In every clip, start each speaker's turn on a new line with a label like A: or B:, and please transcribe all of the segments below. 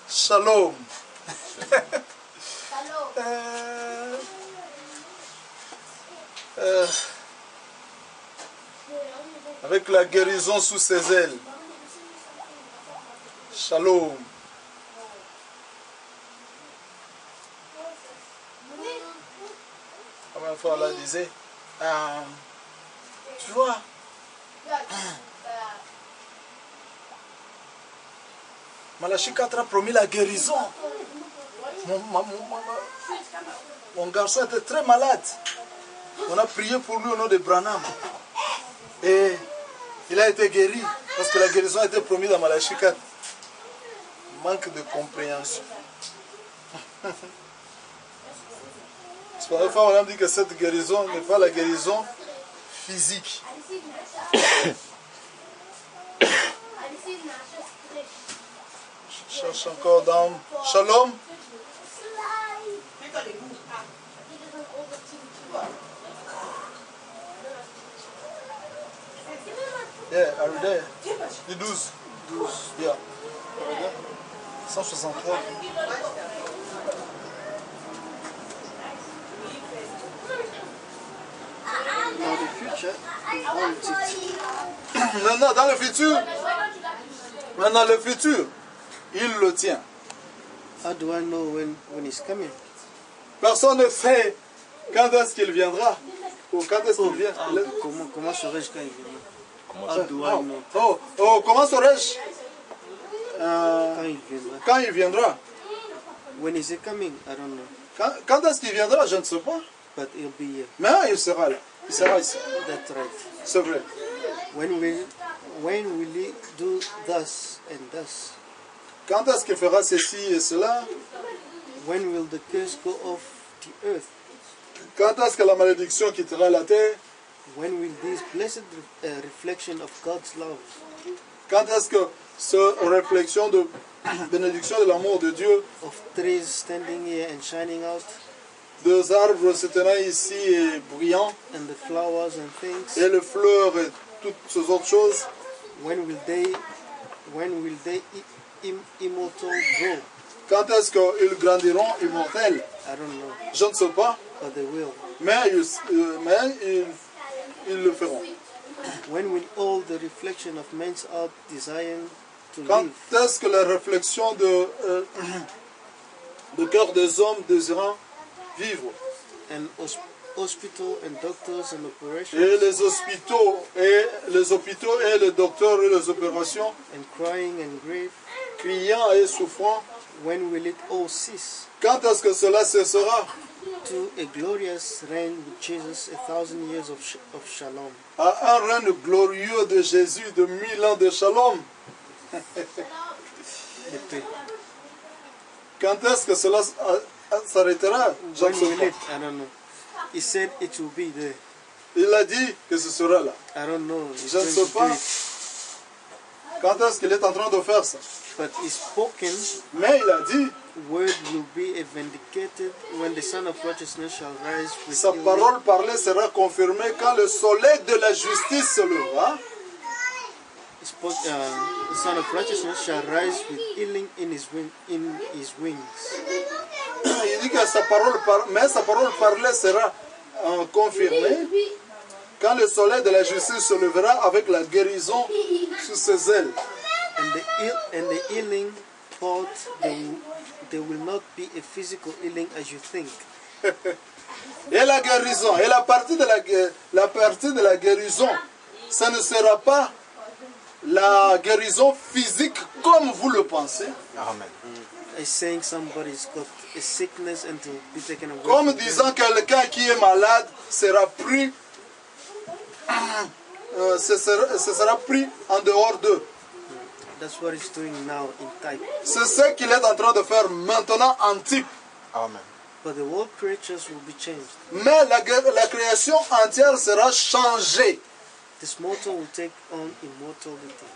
A: Shalom. Avec la guérison sous ses ailes. Shalom. La première fois, elle disait, tu vois, Malachie 4 a promis la guérison. Mon garçon était très malade. On a prié pour lui au nom de Branham. Et il a été guéri. Parce que la guérison a été promise dans Malachie 4. Manque de compréhension. Parfois on a dit que cette guérison n'est pas la guérison physique. Je cherche encore dans Shalom. Yeah, are you there? Du 12. 12. Yeah. 163.
B: Dans le futur,
A: non, dans le futur. Dans le futur, il le tient.
B: how do I know when he's coming?
A: Personne ne sait quand est-ce qu'il viendra. Ou quand est-ce qu'il vient.
B: Comment saurais-je quand il viendra? How do I know?
A: Comment saurais-je
B: Quand il viendra.
A: quand il viendra?
B: When is he coming? I don't know.
A: Quand est-ce qu'il viendra? Je ne sais pas.
B: But he'll be here.
A: Mais il sera là. Il sera ici.
B: That's right.
A: C'est vrai.
B: When will he do thus and thus?
A: Quand est-ce qu'il fera ceci et cela?
B: When will the curse go off the earth?
A: Quand est-ce que la malédiction quittera la terre?
B: When will this blessed reflection of God's love?
A: Quand est-ce que cette réflexion de bénédiction de l'amour de Dieu,
B: Of trees standing here and shining out,
A: deux arbres se tenant ici et brillants,
B: and the flowers and things,
A: et les fleurs et toutes ces autres choses,
B: when will they immortal grow?
A: quand est-ce qu'ils grandiront immortels?
B: I don't know,
A: Je ne sais pas,
B: but they will.
A: mais ils le feront.
B: When will all the reflection of men's heart desire to
A: Quand
B: live,
A: est-ce que la réflexion de cœur des hommes désirant vivre,
B: and hospital and doctors and operations,
A: et les hôpitaux et les docteurs et les opérations,
B: and crying and grief,
A: criant et souffrant,
B: when will it all cease?
A: quand est-ce que cela cessera?
B: To a glorious reign with Jesus, 1,000 years of shalom.
A: À un règne glorieux de Jésus de 1000 ans de shalom.
B: The pain.
A: Quand est-ce que cela s'arrêtera? Je ne
B: When
A: sais
B: will
A: pas.
B: it? I don't know. He said it will be there.
A: Il a dit que ce sera là.
B: I don't know. He's
A: Je ne
B: going
A: sais
B: to do
A: pas
B: it.
A: quand est-ce qu'il est en train de faire ça.
B: But he's spoken,
A: Mais il a dit,
B: word will be vindicated when the Son of Righteousness shall rise with
A: sa
B: healing.
A: parole parlée sera confirmée quand le soleil de la justice se lèvera.
B: He spoke, the Son of Righteousness shall rise with healing in his wings.
A: Il dit que sa parole parlée sera confirmée quand le soleil de la justice se lèvera avec la guérison sous ses ailes.
B: And the healing part, there will not be a physical healing as you think.
A: Et la guérison, et la partie de la guérison, ça ne sera pas la guérison physique comme vous le pensez.
C: Amen.
B: It's saying somebody's got a sickness and to be taken away.
A: Comme
B: from them.
A: disant quelqu'un qui est malade sera pris, ce sera pris en dehors d'eux.
B: That's what he's doing now in type.
A: C'est ce qu'il est en train de faire maintenant en type.
C: Amen.
B: But the world creatures will be changed.
A: Mais la création entière sera changée.
B: This mortal will take on immortality.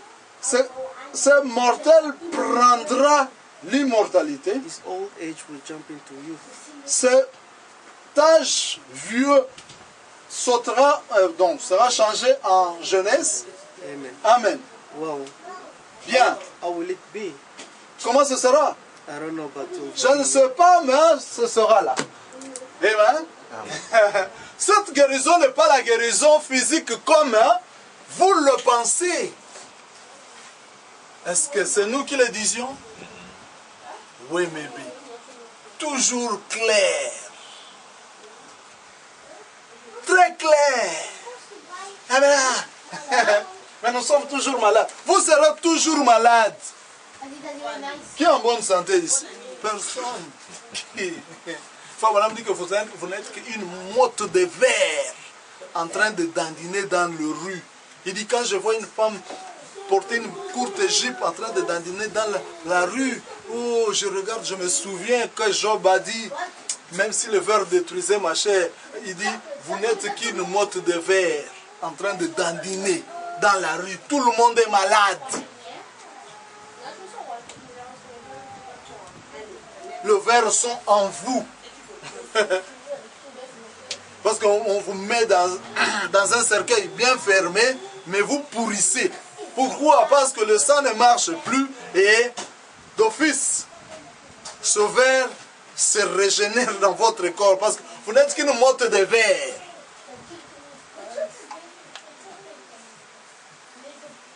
A: Ce mortel prendra l'immortalité.
B: This old age will jump into youth.
A: Cet âge vieux sera changé en jeunesse.
B: Amen.
A: Amen.
B: Well,
A: Bien.
B: how will it be?
A: Comment ce sera?
B: I don't know, but
A: Je ne sais pas, mais ce sera là. Amen. Cette guérison n'est pas la guérison physique comme vous le pensez. Est-ce que c'est nous qui le disions? Oui, mais bien. Toujours clair. Très clair. Amen. Mais nous sommes toujours malades. Vous serez toujours malades. Qui est en bonne santé ici? Personne. Enfin, madame dit que vous n'êtes qu'une motte de verre en train de dandiner dans le rue. Il dit, quand je vois une femme porter une courte jupe en train de dandiner dans la rue, oh, je regarde, je me souviens que Job a dit, même si le verre détruisait ma chair, il dit, vous n'êtes qu'une motte de verre en train de dandiner dans la rue. Tout le monde est malade. Le verre sont en vous. Parce qu'on vous met dans un cercueil bien fermé, mais vous pourrissez. Pourquoi? Parce que le sang ne marche plus et d'office, ce verre se régénère dans votre corps. Parce que vous n'êtes qu'une motte de verre.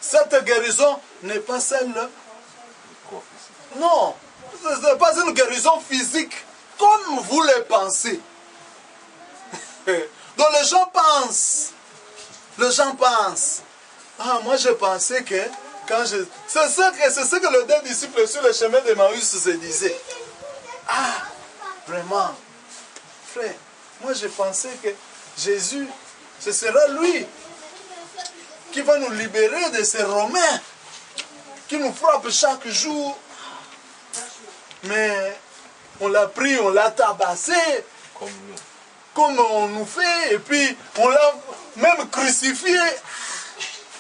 A: Cette guérison n'est pas celle. Non, ce n'est pas une guérison physique comme vous le pensez. Donc les gens pensent. Les gens pensent. Ah, moi je pensais que quand je... C'est ce que le deux disciples sur le chemin d'Emmaüs se disaient. Ah, vraiment, frère, moi je pensais que Jésus, ce sera lui qui va nous libérer de ces Romains qui nous frappent chaque jour. Mais on l'a pris, on l'a tabassé.
C: Comme nous.
A: Comme on nous fait, et puis on l'a même crucifié.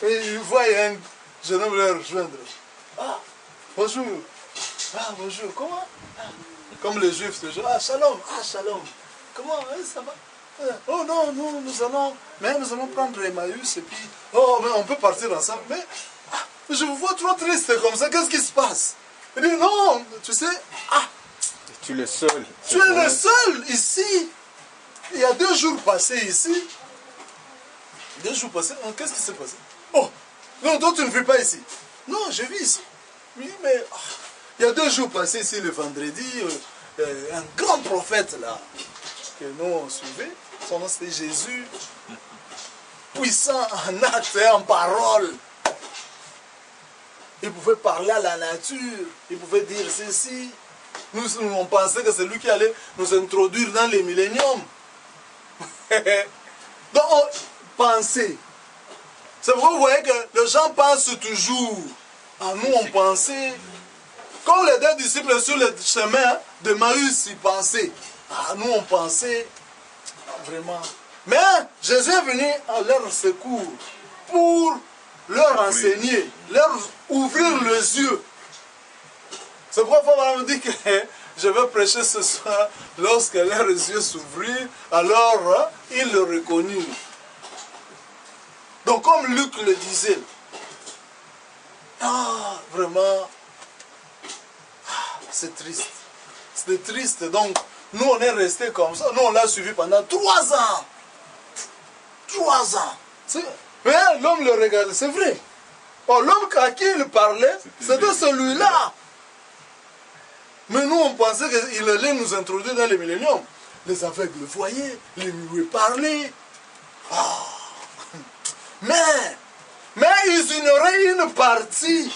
A: Et il voit un jeune homme le rejoindre. Ah, bonjour. Ah, bonjour. Comment? Ah, comme les Juifs toujours. Ah, shalom. Ah, shalom. Comment? Ça va? Oh non, nous allons prendre Emmaüs et puis, oh, mais on peut partir ensemble. Mais je vous vois trop triste comme ça. Qu'est-ce qui se passe? Il dit, non, tu sais,
C: Tu es le seul.
A: tu es le seul ici. Il y a 2 jours passés ici. 2 jours passés, qu'est-ce qui s'est passé? Oh, non, toi tu ne vis pas ici. Non, je vis ici. Oui, mais il y a 2 jours passés ici, le vendredi, un grand prophète là, que nous on suivait, son nom c'était Jésus, puissant en actes et en parole. Il pouvait parler à la nature, il pouvait dire ceci. Nous on pensait que c'est lui qui allait nous introduire dans les milléniums. Donc, pensez. C'est vrai, vous voyez que les gens pensent toujours. Ah, nous, on pensait. Comme les 2 disciples sur le chemin de Maüs, ils pensaient. Ah, nous, on pensait. Vraiment. Mais Jésus est venu à leur secours pour leur enseigner, leur ouvrir les yeux. C'est pourquoi on me dit que je vais prêcher ce soir. Lorsque leurs yeux s'ouvrirent, alors ils le reconnurent. Donc comme Luc le disait, vraiment, c'est triste. C'est triste. Donc nous on est restés comme ça. Nous on l'a suivi pendant 3 ans. 3 ans. Mais l'homme le regardait, c'est vrai. Oh, l'homme à qui il parlait, c'était celui-là. Mais nous, on pensait qu'il allait nous introduire dans les milléniums. Les aveugles le voyaient, les muets parlaient. Oh. Mais ils ignoraient une partie.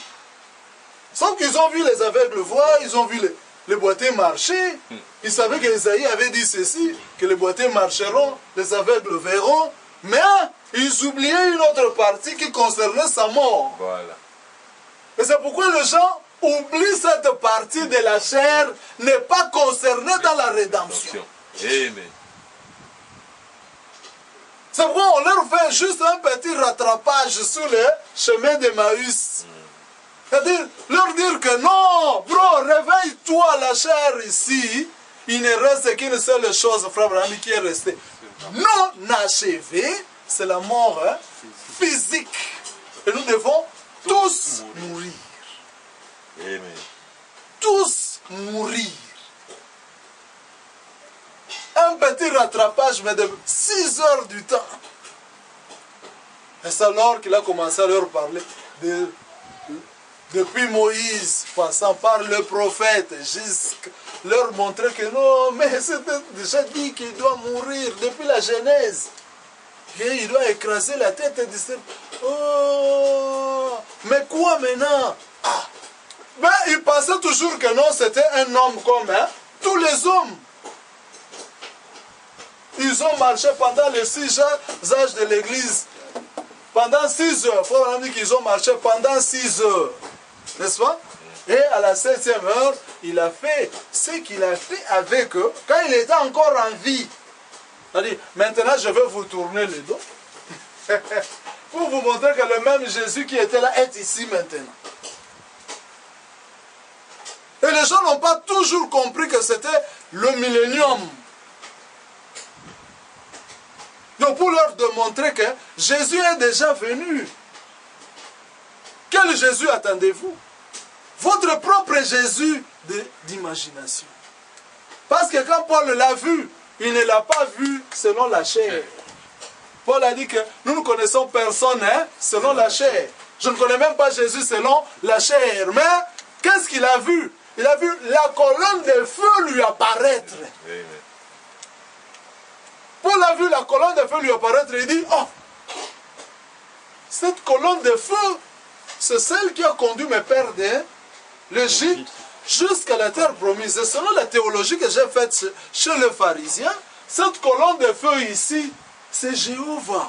A: Sauf qu'ils ont vu les aveugles voir, ils ont vu les boiteux marcher. Ils savaient qu'Ésaïe avait dit ceci, que les boiteux marcheront, les aveugles verront. Mais ils oubliaient une autre partie qui concernait sa mort.
C: Voilà.
A: Et c'est pourquoi les gens oublient cette partie de la chair n'est pas concernée dans la rédemption.
C: Amen.
A: C'est pourquoi on leur fait juste un petit rattrapage sur le chemin d'Emmaüs. C'est-à-dire leur dire que non, bro, réveille-toi, la chair ici. Il ne reste qu'une seule chose, frère Brahmi, qui est restée non achevée, c'est la mort physique. Et nous devons tous mourir.
C: Amen.
A: Tous mourir. Un petit rattrapage, mais de 6 heures du temps. Et c'est alors qu'il a commencé à leur parler depuis Moïse, passant par le prophète, jusqu'à leur montrer que non, mais c'était déjà dit qu'il doit mourir depuis la Genèse. Et il doit écraser la tête et dire, oh, mais quoi maintenant? Ah. Mais il pensait toujours que non, c'était un homme comme tous les hommes. Ils ont marché pendant les 6 âges de l'église. Pendant 6 heures. Il faut dire qu'ils ont marché pendant 6 heures. N'est-ce pas? Et à la 7e heure, il a fait ce qu'il a fait avec eux quand il était encore en vie. C'est-à-dire, maintenant je vais vous tourner le dos. Pour vous montrer que le même Jésus qui était là est ici maintenant. Et les gens n'ont pas toujours compris que c'était le millénium. Donc pour leur démontrer que Jésus est déjà venu. Quel Jésus attendez-vous? Votre propre Jésus d'imagination. Parce que quand Paul l'a vu, il ne l'a pas vu selon la chair. Paul a dit que nous ne connaissons personne selon la chair. Je ne connais même pas Jésus selon la chair. Mais qu'est-ce qu'il a vu? Il a vu la colonne de feu lui apparaître.
C: Amen.
A: Paul a vu la colonne de feu lui apparaître et il dit, oh, cette colonne de feu, c'est celle qui a conduit mes pères de l'Égypte jusqu'à la terre promise. Et selon la théologie que j'ai faite chez les pharisiens, cette colonne de feu ici, c'est Jéhovah.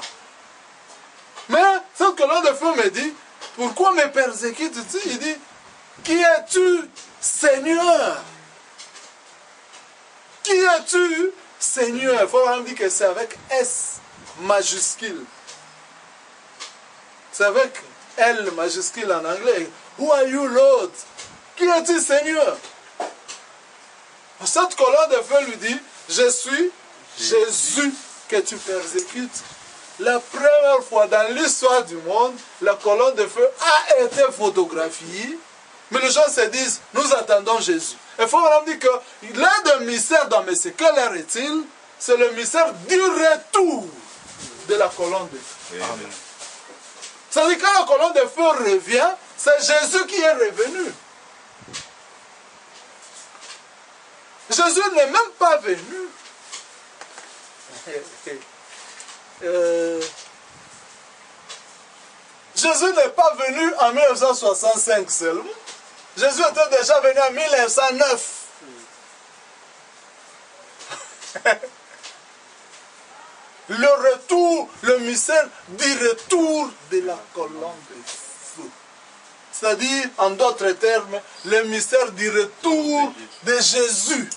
A: Mais cette colonne de feu me dit, pourquoi me persécutes-tu? Il dit, qui es-tu, Seigneur? Qui es-tu, Seigneur? Il faut même dire que c'est avec S majuscule. C'est avec L majuscule en anglais. Who are you, Lord? Qui es-tu, Seigneur? Cette colonne de feu lui dit, je suis Jésus que tu persécutes. La première fois dans l'histoire du monde, la colonne de feu a été photographiée. Mais les gens se disent, nous attendons Jésus. Il faut vraiment dire que l'un des mystères dans Messie, quelle heure est-il? C'est le mystère du retour de la colonne de feu.
C: Amen.
A: C'est-à-dire que quand la colonne de feu revient, c'est Jésus qui est revenu. Jésus n'est même pas venu. Jésus n'est pas venu en 1965 seulement. Jésus était déjà venu en 1909. Le retour, le mystère du retour de la colonne de feu. C'est-à-dire, en d'autres termes, le mystère du retour de Jésus.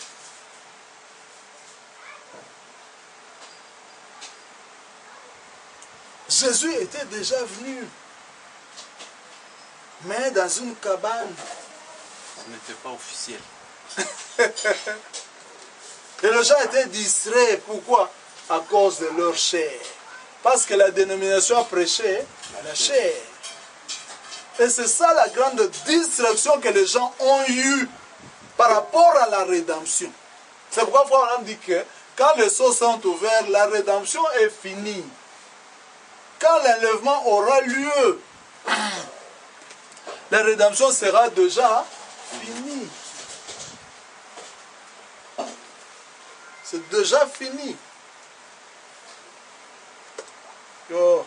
A: Jésus était déjà venu, mais dans une cabane.
D: Ce n'était pas officiel.
A: Et les gens étaient distraits. Pourquoi? À cause de leur chair. Parce que la dénomination a prêché la chair. Et c'est ça la grande distraction que les gens ont eue par rapport à la rédemption. C'est pourquoi Paul dit que quand les sceaux sont ouverts, la rédemption est finie. Quand l'enlèvement aura lieu, la rédemption sera déjà finie. C'est déjà fini. Oh.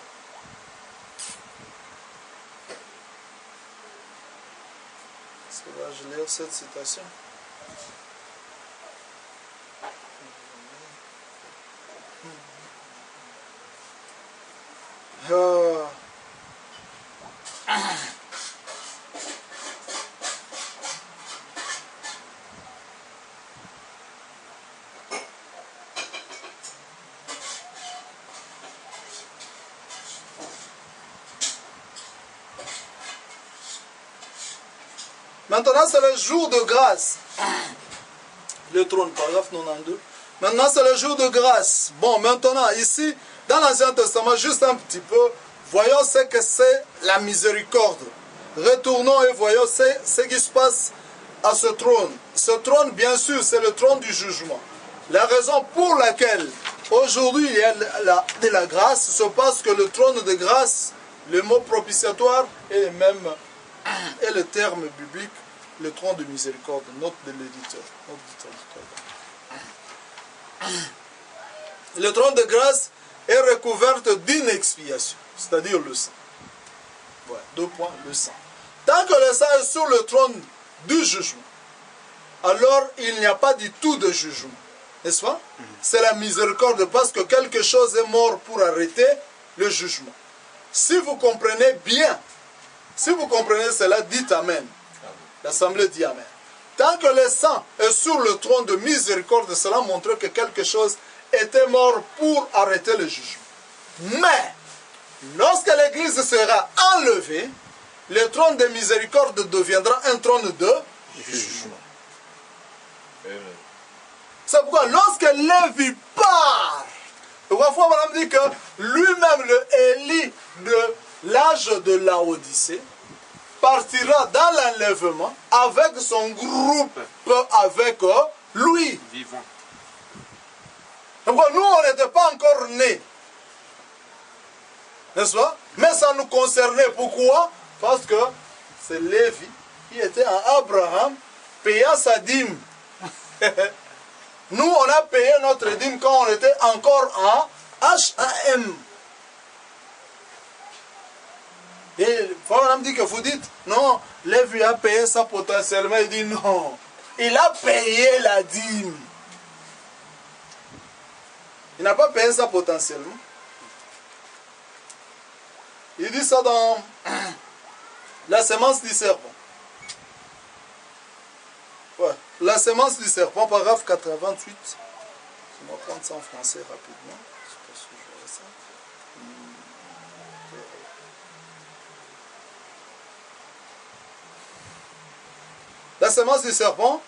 A: Est-ce que je lire cette citation? Oh. Maintenant, c'est le jour de grâce. Le trône, paragraphe 92. Maintenant, c'est le jour de grâce. Bon, maintenant, ici, dans l'Ancien Testament, juste un petit peu, voyons ce que c'est la miséricorde. retournons et voyons ce qui se passe à ce trône. Ce trône, bien sûr, c'est le trône du jugement. La raison pour laquelle aujourd'hui il y a de la grâce, c'est parce que le trône de grâce, le mot propitiatoire est le même, et le terme biblique, le trône de miséricorde, note de l'éditeur. Le trône de grâce est recouvert d'une expiation, c'est-à-dire le sang. Voilà, 2 points, le sang. Tant que le sang est sur le trône du jugement, alors il n'y a pas du tout de jugement. N'est-ce pas? C'est la miséricorde parce que quelque chose est mort pour arrêter le jugement. Si vous comprenez bien, si vous comprenez cela, dites Amen. L'Assemblée dit Amen. Tant que le sang est sur le trône de miséricorde, cela montre que quelque chose était mort pour arrêter le jugement. Mais, lorsque l'Église sera enlevée, le trône de miséricorde deviendra un trône de jugement. C'est pourquoi lorsque Lévi part, parfois madame dit que lui-même, le Élie de l'âge de Laodicée, partira dans l'enlèvement avec son groupe, avec lui.
D: Vivant.
A: Nous, on n'était pas encore nés. N'est-ce pas? Mais ça nous concernait. Pourquoi? Parce que c'est Lévi qui était en Abraham payant sa dîme. Nous, on a payé notre dîme quand on était encore en HAM. Et on me dit que vous dites, non, Lévi a payé ça potentiellement. Il dit non, il a payé la dîme. Il n'a pas payé ça potentiellement. Il dit ça dans la sémence du serpent. Ouais. La sémence du serpent, paragraphe 88. On va prendre ça en français rapidement. Je sais pas si je vois ça. La sémence du serpent.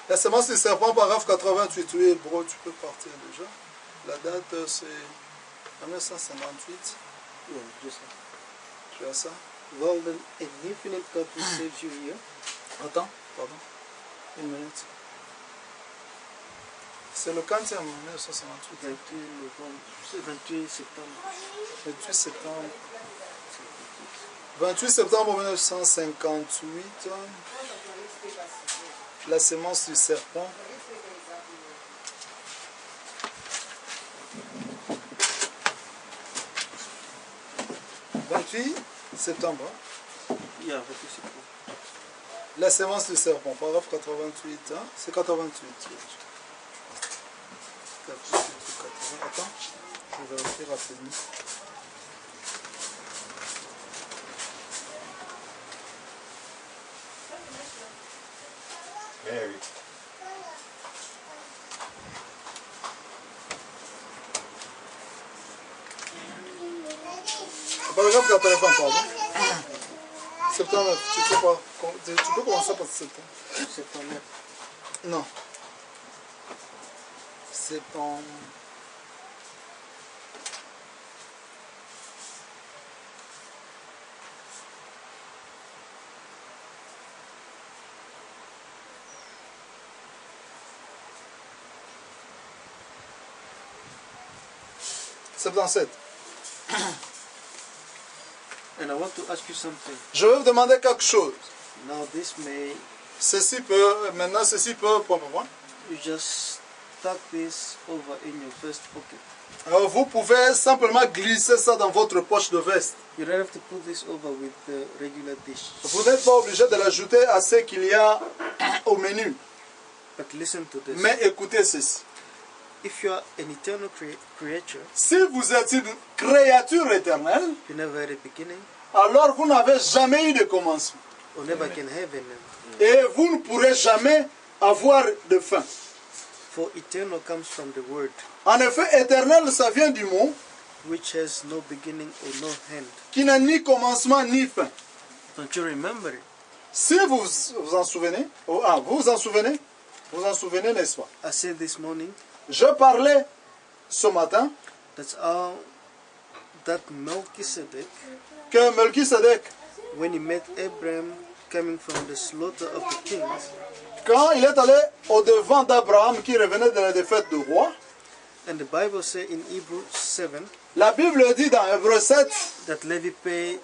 A: La sémence du serpent, paragraphe 88. Oui, bro, tu peux partir déjà. La date, c'est 1958.
B: Yeah, just
A: Tu as ça?
B: well, then an infinite God who saves you here.
A: Attends, pardon. Une minute. C'est le 40e, 1958.
B: 28 novembre, c'est 28 septembre.
A: 28 septembre. 28 septembre 1958. La sémence du serpent. Septembre.
B: Yeah, 28 septembre.
A: La sémence du serpent, paragraphe 88. Hein? C'est 88. 80. Attends, je vais vérifier rapidement.
C: Mary.
A: Paragraphe 80, pardon. Septembre, tu peux commencer par septembre.
B: Septembre.
A: Non. Septembre. Septembre.
B: And I want to ask you something.
A: Je vais vous demander quelque chose.
B: Now this may,
A: Maintenant ceci peut, point.
B: you just tuck this over in your vest pocket.
A: Alors, vous pouvez simplement glisser ça dans votre poche de veste.
B: You don't have to put this over with the regular dish.
A: Vous n'êtes pas obligé de l'ajouter à ce qu'il y a au menu.
B: But listen to this.
A: Mais écoutez ceci.
B: If you are an eternal creature,
A: Si vous êtes une créature éternelle,
B: you never had a beginning
A: alors vous n'avez jamais eu de commencement.
B: or never can have an end.
A: Et vous ne pourrez jamais avoir de fin.
B: For eternal comes from the word,
A: En effet, éternel, ça vient du mot
B: which has no beginning or no end.
A: qui n'a ni commencement ni fin.
B: Don't you remember it?
A: Si vous vous en souvenez, vous vous en souvenez, Vous en souvenez, n'est-ce pas?
B: I said this morning,
A: Je parlais ce matin
B: that's how that Melchizedek,
A: que Melchisedec,
B: when he met Abraham coming from the slaughter of the kings,
A: quand il est allé au-devant d'Abraham qui revenait de la défaite du roi,
B: and the Bible says in Hebrews 7
A: la Bible dit dans Hébreux 7
B: that Levi paid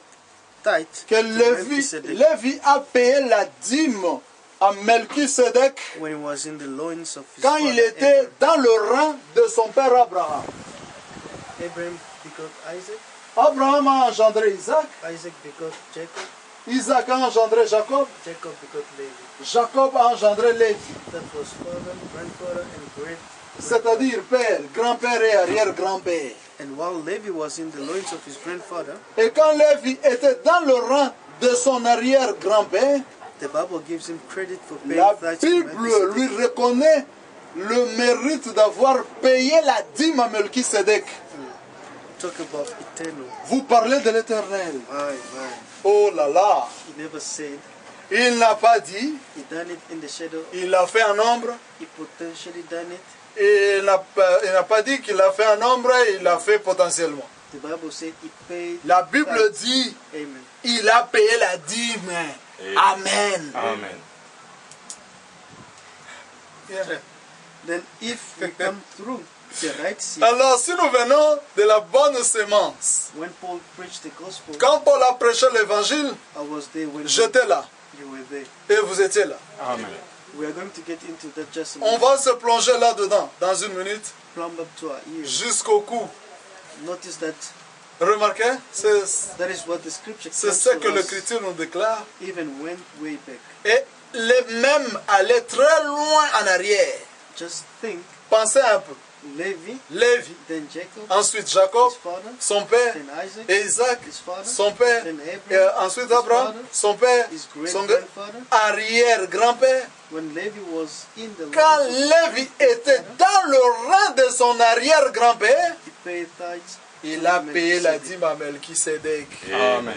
B: tithe
A: que
B: to
A: Lévi,
B: Melchizedek
A: Lévi a payé la dîme à Melchisedec
B: when he was in the loins of his
A: quand
B: father
A: il était
B: Abraham.
A: dans le rang de son père Abraham.
B: Abraham begot Isaac,
A: Abraham a engendré Isaac,
B: Isaac begot Jacob,
A: Isaac a engendré Jacob,
B: Jacob begot Levi.
A: Jacob a engendré Lévi,
B: That was father, grandfather, and great.
A: c'est-à-dire père, grand-père et arrière-grand-père.
B: And while Levi was in the loins of his grandfather,
A: Et quand Lévi était dans le rang de son arrière-grand-père,
B: the Bible gives him credit for paying
A: la
B: tithes to
A: Bible
B: Melchizedek.
A: lui reconnaît le mérite d'avoir payé la dîme à Melchisedec.
B: Talk about eternal.
A: Vous parlez de l'éternel.
B: Aye.
A: Oh là là.
B: He never said
A: Il n'a pas dit,
B: he done it in the shadow.
A: il l'a fait en ombre.
B: He potentially done it.
A: Et il n'a pas dit qu'il l'a fait en ombre, il l'a fait potentiellement.
B: The Bible said he paid.
A: La Bible
B: tithes.
A: dit,
B: Amen.
A: il a payé la dîme. Amen.
C: Amen.
A: Yeah.
B: Then if we come through the right seed,
A: Alors, si nous venons de la bonne semence,
B: when Paul preached the gospel,
A: quand Paul a prêché l'évangile,
B: I was there when
A: j'étais là
B: you were there.
A: et vous étiez là.
C: Amen.
B: We are going to get into that just a
A: On
B: minute.
A: va se plonger là-dedans dans une minute
B: Plumb up to our ears.
A: jusqu'au cou.
B: Notice that
A: Remarquez, c'est
B: that is what the scripture
A: ce
B: comes
A: que
B: to us,
A: l'Écriture nous déclare.
B: even went way back.
A: Et les mêmes aller très loin en arrière.
B: Just think,
A: Pensez un peu.
B: Levi,
A: Lévi,
B: then Jacob,
A: ensuite Jacob,
B: his father,
A: son père,
B: then Isaac,
A: et Isaac,
B: his father,
A: son père,
B: then
A: et
B: Abraham,
A: ensuite
B: his
A: Abraham,
B: father,
A: son père,
B: his
A: son
B: great-grandfather.
A: arrière-grand-père.
B: When Levi was in the
A: Quand
B: loins of his
A: Lévi était
B: father,
A: dans le rang de son arrière-grand-père,
B: he paid tithes
A: il
B: to
A: a payé la
B: Melchizedek.
A: dîme à Melchisedec.
C: Amen.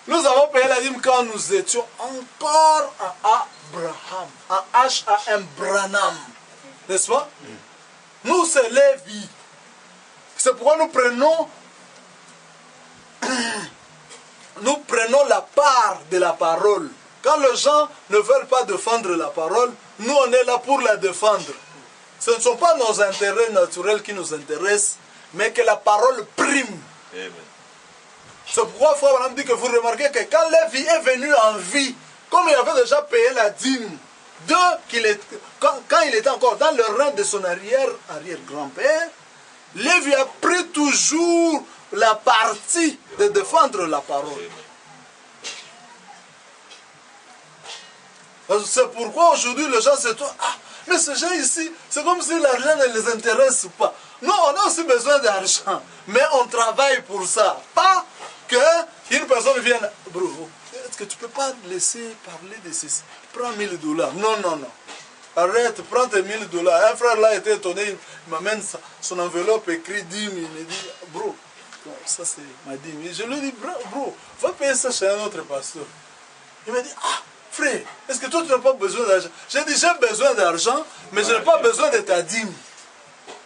A: Nous avons payé la dîme quand nous étions encore à Abraham, à H.A.M. Branham. N'est-ce pas? Nous, c'est Lévi. C'est pourquoi nous prenons la part de la parole. Quand les gens ne veulent pas défendre la parole, nous, on est là pour la défendre. Ce ne sont pas nos intérêts naturels qui nous intéressent, mais que la parole prime.
C: Amen.
A: C'est pourquoi Frère Branham dit que vous remarquez que quand Lévi est venu en vie, comme il avait déjà payé la dîme, quand il était encore dans le rang de son arrière-grand-père, Lévi a pris toujours la partie de défendre la parole. C'est pourquoi aujourd'hui les gens se trouvent, ah, mais ces gens ici, c'est comme si l'argent ne les intéresse pas. Non, on a aussi besoin d'argent, mais on travaille pour ça. Pas qu'une personne vienne, bro, est-ce que tu peux pas laisser parler de ceci? Prends $1000. Non, non, non. Arrête, prends tes $1000. Un frère là était étonné, il m'amène son enveloppe écrit dîme, il me dit, bro, ça c'est ma dîme. Et je lui dis, bro, va payer ça chez un autre pasteur. Il me dit, ah, frère, est-ce que toi tu n'as pas besoin d'argent? J'ai dit, j'ai besoin d'argent, mais je n'ai pas besoin de ta dîme.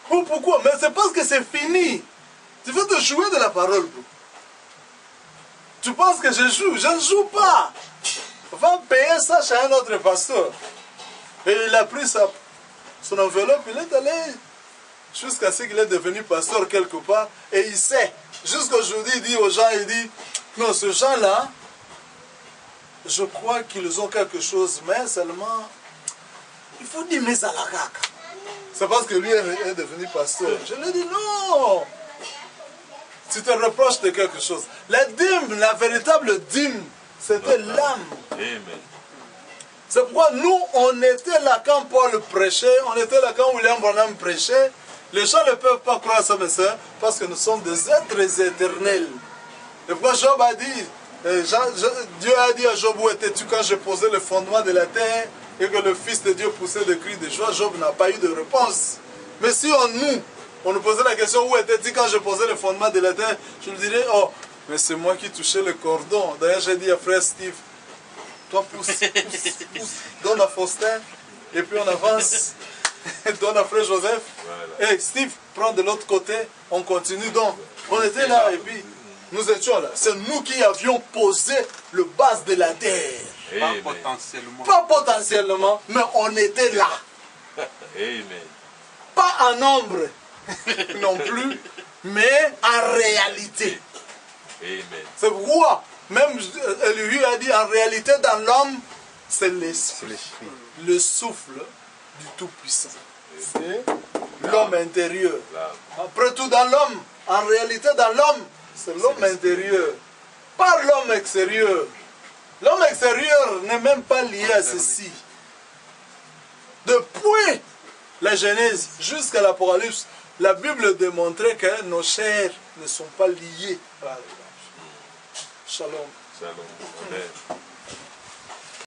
A: Pourquoi? Mais c'est parce que c'est fini. Tu veux te jouer de la parole, bro. Tu penses que je joue? Je ne joue pas. Va payer ça chez un autre pasteur. Et il a pris son enveloppe, il est allé jusqu'à ce qu'il est devenu pasteur quelque part. Et il sait. Jusqu'aujourd'hui, il dit aux gens, il dit, non, ces gens-là, je crois qu'ils ont quelque chose, mais seulement, il faut dire mes alagaka. C'est parce que lui est devenu pasteur. Je lui ai dit, non. Tu te reproches de quelque chose. La dîme, la véritable dîme, c'était l'âme.
C: Amen.
A: C'est pourquoi nous, on était là quand Paul prêchait, on était là quand William Branham prêchait. Les gens ne peuvent pas croire ça, mes soeurs, parce que nous sommes des êtres éternels. Et pourquoi Job a dit, Dieu a dit à Job, où étais-tu quand je posais le fondement de la terre et que le Fils de Dieu poussait des cris de joie? Job n'a pas eu de réponse. Mais si on nous posait la question, où étais-tu quand je posais le fondement de la terre? Je lui dirais, oh, mais c'est moi qui touchais le cordon. D'ailleurs, j'ai dit à frère Steve, Toi, pousse, pousse, pousse. Donne à Faustin. Et puis on avance. Donne à Frère Joseph.
C: Voilà.
A: Et Steve, prends de l'autre côté. On continue donc. On était là et puis nous étions là. C'est nous qui avions posé le base de la terre.
D: Pas
C: Amen.
D: potentiellement.
A: Pas potentiellement, mais on était là.
C: Amen.
A: Pas en nombre non plus, mais en réalité.
C: Amen.
A: C'est pourquoi, même Elihu a dit, en réalité, dans l'homme, c'est l'esprit,
B: l'esprit.
A: le souffle du Tout-Puissant. C'est l'homme intérieur.
C: Là.
A: Après tout, dans l'homme, en réalité, dans l'homme, c'est l'homme intérieur, pas l'homme extérieur. L'homme extérieur n'est même pas lié à ceci. Depuis la Genèse jusqu'à l'Apocalypse, la Bible démontrait que nos chairs ne sont pas liées à la Shalom.
C: Shalom. Amen.